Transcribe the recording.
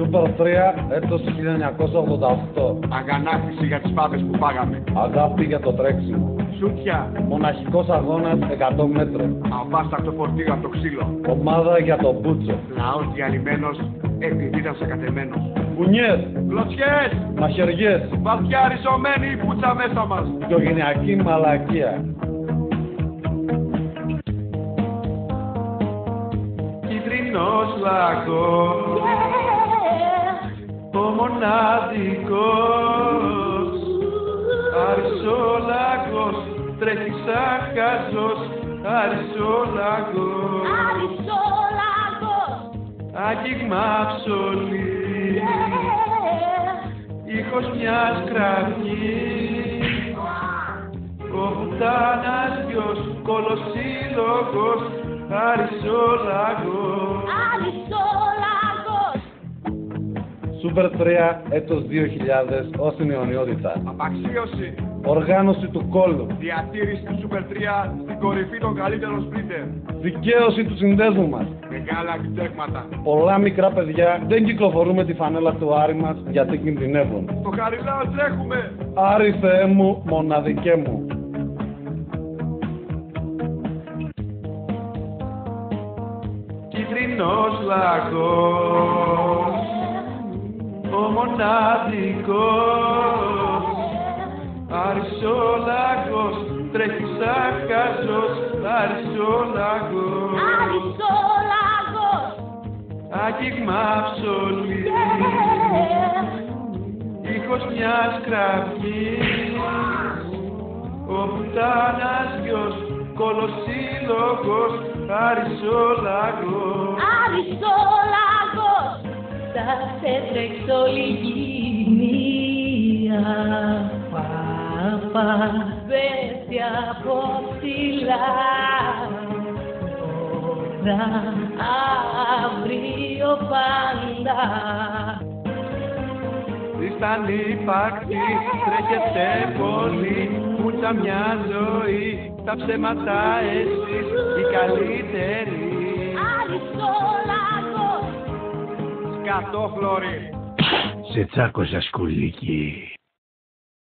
Σούπερ 3, έτος 1988. Αγανάκτηση για τις πάπες που πάγαμε. Αγάπη για το τρέξιμο. Σούτια. Μοναχικός αγώνας 100 μέτρων. Αβάσταχτο φορτίο από το ξύλο. Ομάδα για το μπούτσο. Λαός διαλυμένος επειδή ήταν σακατεμένος. Κουνιές, Κλωτσιές. μαχαιριές, Βαθιά ριζωμένη η πουτσα μέσα μας. οικογενειακή μαλακία. Κίτρινος λαγός, ο μοναδικός. Αρισόλαγος, τρέχει σαν χαζός. Αρισόλαγος, άγγιγμα ψωλή, ήχος μιας κραυγής. Ο πουτάνας γιος, κολοσσύλλογος. Αρισόλαγος. Σούπερ 3, έτος 2000, ως την αιωνιότητα. Απαξίωση. Οργάνωση του κόλου. Διατήρηση του Super 3 στην κορυφή των καλύτερων σπρίντερ. Δικαίωση του συνδέσμου μας. Μεγάλα επιτεύγματα. Πολλά μικρά παιδιά δεν κυκλοφορούμε τη φανέλα του Άρη μας γιατί κινδυνεύουν. Στο Χαριλάο τρέχουμε. Άρη Θεέ μου, μοναδικέ μου. Κίτρινος λαγός, ο μοναδικός. Αρισόλαγος, τρέχει σαν χαζός. Αρισόλαγος, άγγιγμα ψωλή, ήχος μιας κραυγής. Ο πουτάνας γιος, κολοσσύλλογος. Αρισόλαγος. Θα σε τρέξω λιγινία. Πάπα πέφτει από ψηλά. Τώρα, αύριο πάντα. Ήσταν ύπαρκτη, τρέχετε πολύ. Πουτσα μια ζωή, τα ψέματα εσείς οι καλύτεροι. Σκατόφλωροι. Σε τσάκωσα σκουλίκι.